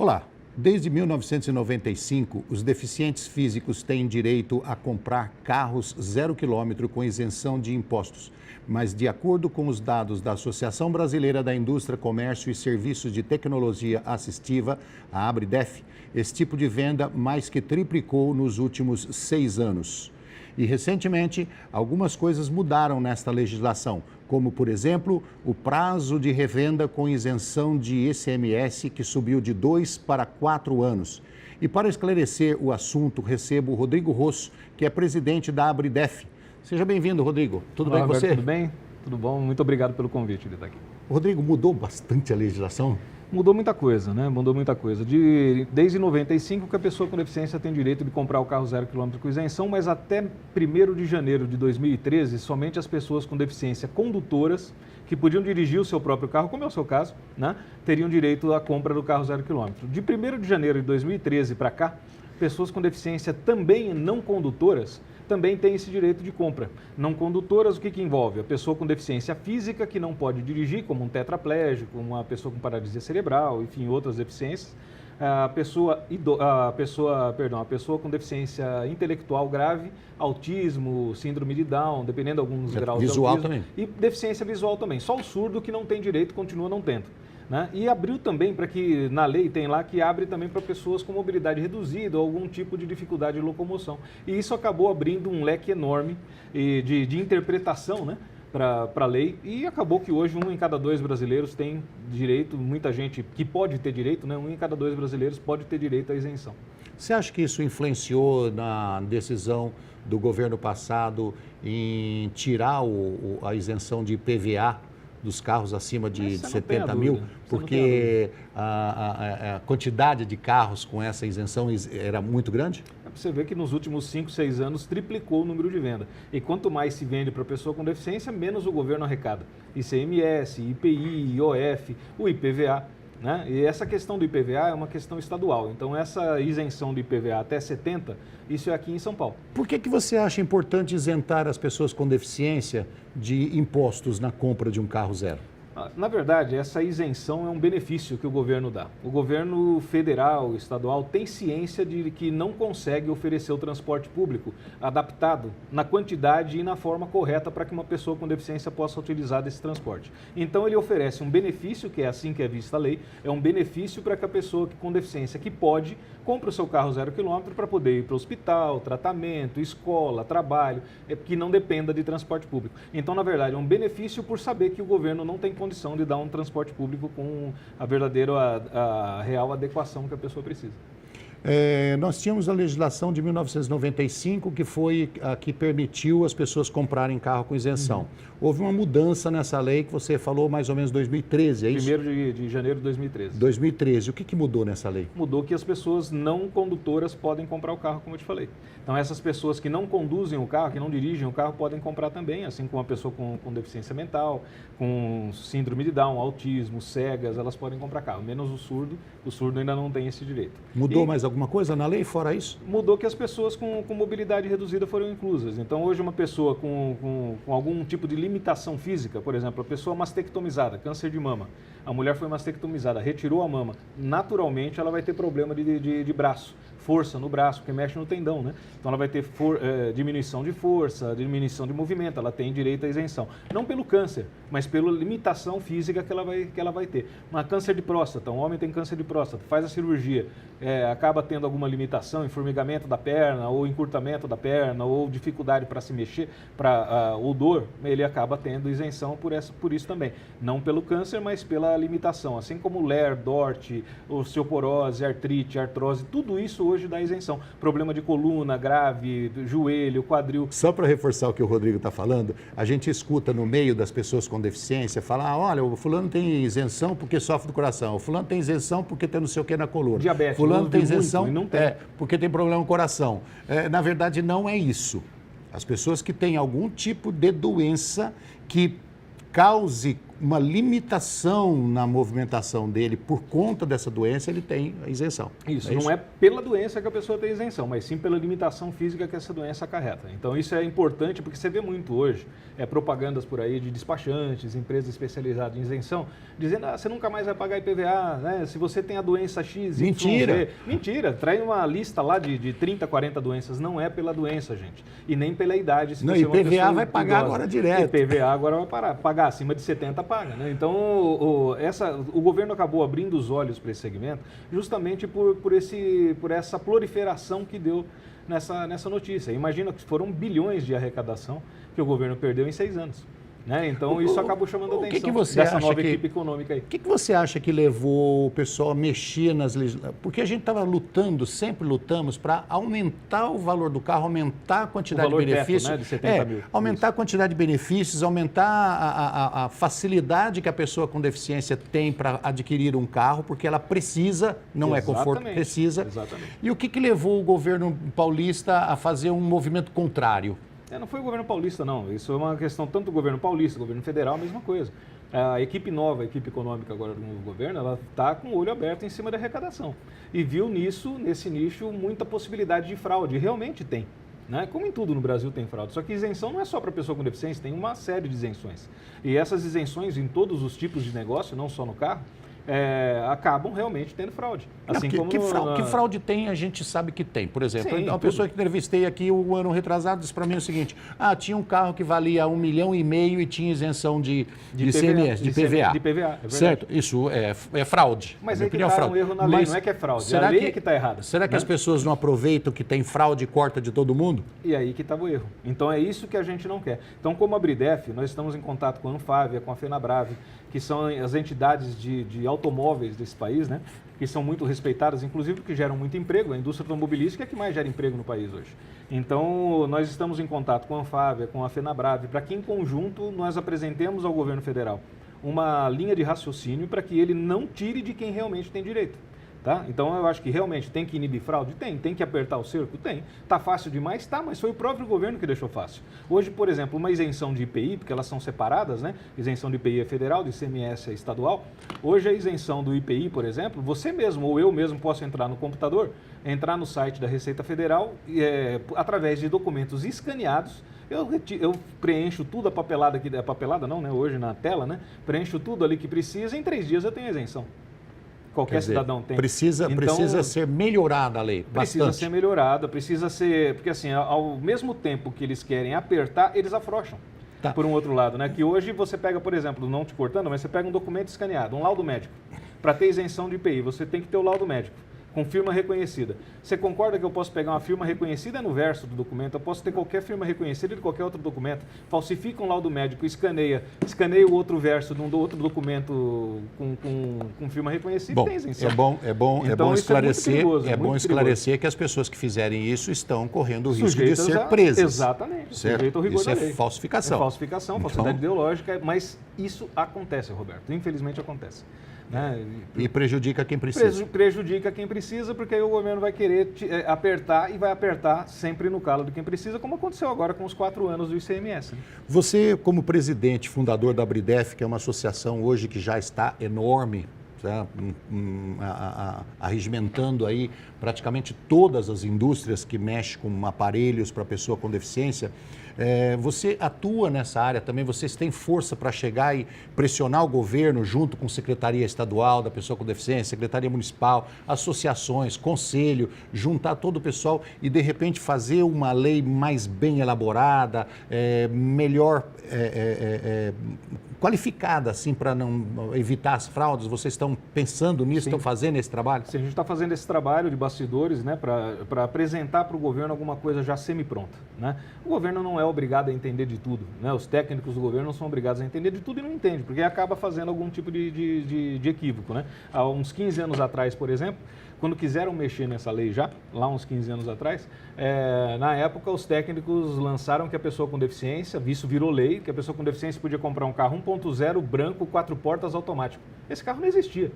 Olá, desde 1995, os deficientes físicos têm direito a comprar carros 0 km com isenção de impostos. Mas, de acordo com os dados da Associação Brasileira da Indústria, Comércio e Serviços de Tecnologia Assistiva, a ABRIDEF, esse tipo de venda mais que triplicou nos últimos 6 anos. E, recentemente, algumas coisas mudaram nesta legislação, como, por exemplo, o prazo de revenda com isenção de ICMS, que subiu de 2 para 4 anos. E para esclarecer o assunto, recebo o Rodrigo Rosso, que é presidente da ABRIDEF. Seja bem-vindo, Rodrigo. Tudo bem com você? Tudo bem? Tudo bom? Muito obrigado pelo convite de estar aqui. Rodrigo, mudou bastante a legislação? Mudou muita coisa, né? Mudou muita coisa. Desde 95 que a pessoa com deficiência tem direito de comprar o carro 0 km com isenção, mas até 1º de janeiro de 2013, somente as pessoas com deficiência condutoras, que podiam dirigir o seu próprio carro, como é o seu caso, né? Teriam direito à compra do carro 0 km. De 1º de janeiro de 2013 para cá, pessoas com deficiência também não condutoras também têm esse direito de compra. Não condutoras, o que envolve? A pessoa com deficiência física que não pode dirigir, como um tetraplégico, uma pessoa com paralisia cerebral, enfim, outras deficiências. A pessoa com deficiência intelectual grave, autismo, síndrome de Down, dependendo de alguns graus visual de autismo. Também. E deficiência visual também. Só o surdo que não tem direito continua não tendo. Né? E abriu também para que, na lei tem lá que abre também para pessoas com mobilidade reduzida ou algum tipo de dificuldade de locomoção. E isso acabou abrindo um leque enorme de interpretação, né, para a lei, e acabou que hoje 1 em cada 2 brasileiros tem direito, muita gente que pode ter direito, né, 1 em cada 2 brasileiros pode ter direito à isenção. Você acha que isso influenciou na decisão do governo passado em tirar a isenção de IPVA dos carros acima de 70 mil, porque a quantidade de carros com essa isenção era muito grande? Você vê que nos últimos 5, 6 anos triplicou o número de venda. E quanto mais se vende para a pessoa com deficiência, menos o governo arrecada. ICMS, IPI, IOF, o IPVA. Né? E essa questão do IPVA é uma questão estadual. Então, essa isenção do IPVA até 70, isso é aqui em São Paulo. Por que você acha importante isentar as pessoas com deficiência de impostos na compra de um carro zero? Na verdade, essa isenção é um benefício que o governo dá. O governo federal, estadual, tem ciência de que não consegue oferecer o transporte público adaptado na quantidade e na forma correta para que uma pessoa com deficiência possa utilizar desse transporte. Então, ele oferece um benefício, que é assim que é vista a lei, é um benefício para que a pessoa com deficiência que pode, compre o seu carro 0 km para poder ir para o hospital, tratamento, escola, trabalho, que não dependa de transporte público. Então, na verdade, é um benefício por saber que o governo não tem condição de dar um transporte público com a real adequação que a pessoa precisa. Nós tínhamos a legislação de 1995 que foi a que permitiu as pessoas comprarem carro com isenção. Houve uma mudança nessa lei que você falou mais ou menos 2013, é isso? 1º de janeiro de 2013. 2013. O que mudou nessa lei? Mudou que as pessoas não condutoras podem comprar o carro, como eu te falei. Então, essas pessoas que não conduzem o carro, que não dirigem o carro, podem comprar também, assim como uma pessoa com deficiência mental, com síndrome de Down, autismo, cegas, elas podem comprar carro, menos o surdo ainda não tem esse direito. Mudou mais alguma coisa na lei fora isso? Mudou que as pessoas com mobilidade reduzida foram inclusas. Então, hoje, uma pessoa com algum tipo de limitação física, por exemplo, a pessoa mastectomizada, câncer de mama, a mulher foi mastectomizada, retirou a mama, naturalmente ela vai ter problema de braço, força no braço, porque mexe no tendão, né? Então ela vai ter diminuição de força, diminuição de movimento, ela tem direito à isenção. Não pelo câncer, mas pela limitação física que ela vai ter. Uma câncer de próstata, um homem tem câncer de próstata, faz a cirurgia, acaba tendo alguma limitação, formigamento da perna, ou encurtamento da perna, ou dificuldade para se mexer, ou dor, ele acaba tendo isenção por isso também. Não pelo câncer, mas pela limitação. Assim como LER, DORT, osteoporose, artrite, artrose, tudo isso hoje dá isenção. Problema de coluna grave, joelho, quadril. Só para reforçar o que o Rodrigo está falando, a gente escuta no meio das pessoas com deficiência falar, olha, o fulano tem isenção porque sofre do coração, o fulano tem isenção porque tem não sei o que na coluna. Diabetes. Fulano tem isenção não tem. porque tem problema no coração. Na verdade, não é isso. As pessoas que têm algum tipo de doença que cause uma limitação na movimentação dele por conta dessa doença, ele tem a isenção. Isso, não é pela doença que a pessoa tem isenção, mas sim pela limitação física que essa doença acarreta. Então isso é importante porque você vê muito hoje propagandas por aí de despachantes, empresas especializadas em isenção, dizendo, você nunca mais vai pagar IPVA, né? Se você tem a doença X, Mentira! YZ. Mentira! Traz uma lista lá de 30, 40 doenças, não é pela doença, gente. E nem pela idade. Se não, você é uma IPVA pessoa vai pagar idosa. agora direto. IPVA agora vai pagar acima de 70 paga, né? Então o governo acabou abrindo os olhos para esse segmento justamente por essa proliferação que deu nessa notícia. Imagina que foram bilhões de arrecadação que o governo perdeu em 6 anos. Né? Então isso acabou chamando a atenção dessa nova equipe econômica aí. O que você acha que levou o pessoal a mexer nas legislações? Porque a gente estava lutando, sempre lutamos para aumentar o valor do carro, aumentar a quantidade de benefícios. Teto, né? De 70 mil. Aumentar a quantidade de benefícios, aumentar a facilidade que a pessoa com deficiência tem para adquirir um carro, porque ela precisa, não é conforto, precisa. Exatamente. E o que levou o governo paulista a fazer um movimento contrário? Não foi o governo paulista, não. Isso é uma questão tanto do governo paulista, do governo federal, a mesma coisa. A equipe nova, a equipe econômica agora do novo governo, ela está com o olho aberto em cima da arrecadação. E viu nesse nicho, muita possibilidade de fraude. E realmente tem. Né? Como em tudo no Brasil tem fraude. Só que isenção não é só para pessoa com deficiência, tem uma série de isenções. E essas isenções em todos os tipos de negócio, não só no carro, acabam realmente tendo fraude. Assim como que fraude tem, a gente sabe que tem. Por exemplo, Sim, uma pessoa que entrevistei aqui um ano retrasado disse para mim o seguinte, tinha um carro que valia 1,5 milhão e tinha isenção de ICMS, de PVA. De PVA, é certo? Isso é fraude. Mas aí que está um erro na lei, não é que é fraude, a lei é que está errada. Será que as pessoas não aproveitam que tem fraude e corta de todo mundo? E aí que estava o erro. Então é isso que a gente não quer. Então, como a Bridef, nós estamos em contato com a Anfávia, com a FenaBrave, que são as entidades de automóveis desse país, né? Que são muito respeitadas, inclusive porque geram muito emprego. A indústria automobilística é que mais gera emprego no país hoje. Então, nós estamos em contato com a Anfávia, com a FenaBrave, para que em conjunto nós apresentemos ao governo federal uma linha de raciocínio para que ele não tire de quem realmente tem direito. Tá? Então, eu acho que realmente tem que inibir fraude? Tem que apertar o cerco? Tem. Está fácil demais? Tá, mas foi o próprio governo que deixou fácil. Hoje, por exemplo, uma isenção de IPI, porque elas são separadas, né? Isenção de IPI é federal, de ICMS é estadual. Hoje, a isenção do IPI, por exemplo, você mesmo ou eu mesmo posso entrar no computador, entrar no site da Receita Federal, através de documentos escaneados, eu preencho tudo a papelada aqui, papelada não, né? Hoje na tela, né? Preencho tudo ali que precisa, em 3 dias eu tenho a isenção. Qualquer cidadão tem. Precisa ser melhorada a lei. Precisa ser melhorada, precisa ser... Porque assim, ao mesmo tempo que eles querem apertar, eles afrouxam. Tá. Por um outro lado, né? Que hoje você pega, por exemplo, não te cortando, mas você pega um documento escaneado, um laudo médico. Para ter isenção de IPI, você tem que ter o laudo médico, com firma reconhecida. Você concorda que eu posso pegar uma firma reconhecida no verso do documento, eu posso ter qualquer firma reconhecida de qualquer outro documento, falsifica um laudo médico, escaneia o outro verso de um outro documento com firma reconhecida, bom, tem isenção. É bom esclarecer que as pessoas que fizerem isso estão correndo o risco de ser presas. Exatamente, sujeito ao rigor da lei. Isso é falsificação. É falsificação, falsidade ideológica, mas isso acontece, Roberto, infelizmente acontece. Né? E prejudica quem precisa. Prejudica quem precisa, porque aí o governo vai querer apertar e vai apertar sempre no calo de quem precisa, como aconteceu agora com os 4 anos do ICMS. Né? Você, como presidente, fundador da Bridef, que é uma associação hoje que já está enorme, arregimentando aí praticamente todas as indústrias que mexem com aparelhos para pessoa com deficiência, você atua nessa área também, vocês têm força para chegar e pressionar o governo junto com Secretaria Estadual da Pessoa com Deficiência, Secretaria Municipal, associações, conselho, juntar todo o pessoal e de repente fazer uma lei mais bem elaborada, melhor qualificada, assim, para não evitar as fraudes? Vocês estão pensando nisso, estão fazendo esse trabalho? Sim, a gente está fazendo esse trabalho de bastidores, né, para apresentar para o governo alguma coisa já semi-pronta. Né? O governo não é obrigado a entender de tudo, né? Os técnicos do governo não são obrigados a entender de tudo e não entendem, porque acaba fazendo algum tipo de equívoco. Né? Há uns 15 anos atrás, por exemplo, quando quiseram mexer nessa lei já, lá uns 15 anos atrás, na época os técnicos lançaram que a pessoa com deficiência, isso virou lei, que a pessoa com deficiência podia comprar um carro 1.0 branco, 4 portas automático. Esse carro não existia.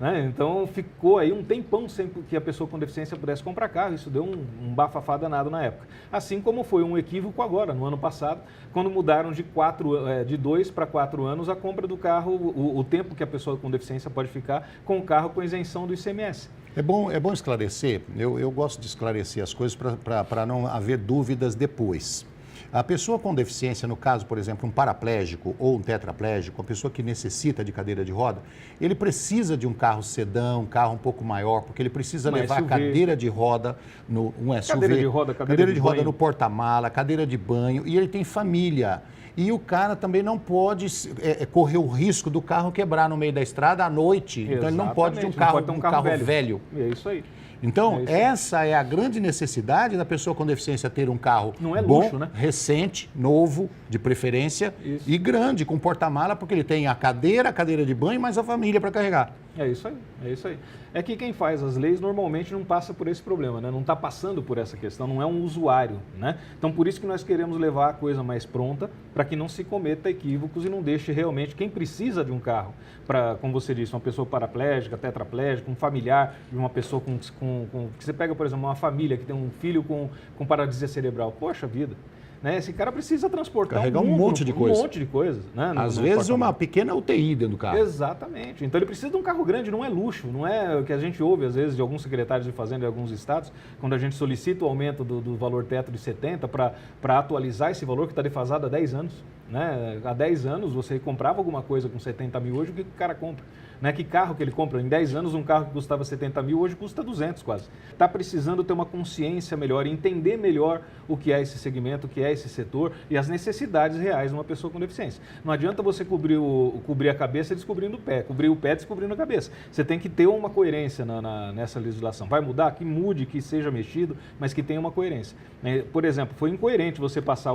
né? Então ficou aí um tempão sem que a pessoa com deficiência pudesse comprar carro, isso deu um bafafá danado na época. Assim como foi um equívoco agora, no ano passado, quando mudaram de 2 para 4 anos a compra do carro, o tempo que a pessoa com deficiência pode ficar com o carro com isenção do ICMS. É bom esclarecer, eu gosto de esclarecer as coisas para não haver dúvidas depois. A pessoa com deficiência, no caso, por exemplo, um paraplégico ou um tetraplégico, a pessoa que necessita de cadeira de roda, ele precisa de um carro sedã, um carro um pouco maior, porque ele precisa levar SUV. a cadeira de roda, um SUV, cadeira de roda no porta-mala, cadeira de banho, e ele tem família. E o cara também não pode correr o risco do carro quebrar no meio da estrada à noite. Exatamente. Então ele não pode de um carro velho. É isso aí. Então, essa é a grande necessidade da pessoa com deficiência ter um carro não é bom, luxo, né? recente, novo, de preferência, e grande, com porta-mala, porque ele tem a cadeira de banho, mais a família para carregar. É isso aí, é isso aí. É que quem faz as leis normalmente não passa por esse problema, né? Não está passando por essa questão, não é um usuário, né? Então, por isso que nós queremos levar a coisa mais pronta, para que não se cometa equívocos e não deixe realmente quem precisa de um carro, para, como você disse, uma pessoa paraplégica, tetraplégica, um familiar de uma pessoa que você pega, por exemplo, uma família que tem um filho com paralisia cerebral. Poxa vida! Né? Esse cara precisa transportar carregar um monte de coisa. Né? Às vezes uma pequena UTI dentro do carro. Exatamente. Então ele precisa de um carro grande, não é luxo, não é o que a gente ouve às vezes de alguns secretários de fazenda em alguns estados, quando a gente solicita o aumento do valor teto de 70 para atualizar esse valor que está defasado há 10 anos. Né? Há 10 anos você comprava alguma coisa com 70 mil, hoje o que o cara compra? Né? Que carro que ele compra? Em 10 anos um carro que custava 70 mil, hoje custa 200 quase. Está precisando ter uma consciência melhor, entender melhor o que é esse segmento, o que é esse setor e as necessidades reais de uma pessoa com deficiência. Não adianta você cobrir a cabeça descobrindo o pé, cobrir o pé descobrindo a cabeça. Você tem que ter uma coerência nessa legislação. Vai mudar? Que mude, que seja mexido, mas que tenha uma coerência. Por exemplo, foi incoerente você passar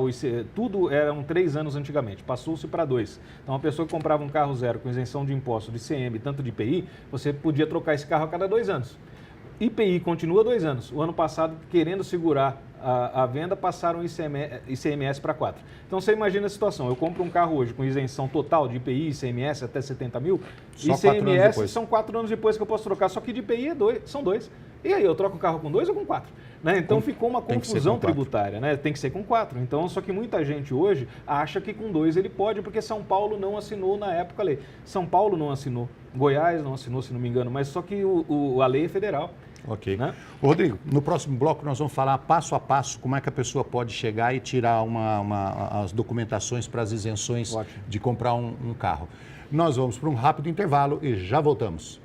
tudo eram 3 anos antigamente, passou-se para 2. Então, uma pessoa que comprava um carro zero com isenção de imposto, de ICM, tanto de IPI, você podia trocar esse carro a cada 2 anos. IPI continua 2 anos. O ano passado, querendo segurar a venda, passaram o ICMS para 4. Então, você imagina a situação. Eu compro um carro hoje com isenção total de IPI, ICMS até 70 mil. Só ICMS são 4 anos depois que eu posso trocar. Só que de IPI são 2. E aí, eu troco o carro com 2 ou com 4? Né? Então, ficou uma confusão tributária. Né? Tem que ser com 4. Então, só que muita gente hoje acha que com 2 ele pode, porque São Paulo não assinou na época a lei. São Paulo não assinou. Goiás não assinou, se não me engano. Mas só que a lei é federal. Ok. Né? Rodrigo, no próximo bloco nós vamos falar passo a passo como é que a pessoa pode chegar e tirar as documentações para as isenções de comprar um carro. Nós vamos para um rápido intervalo e já voltamos.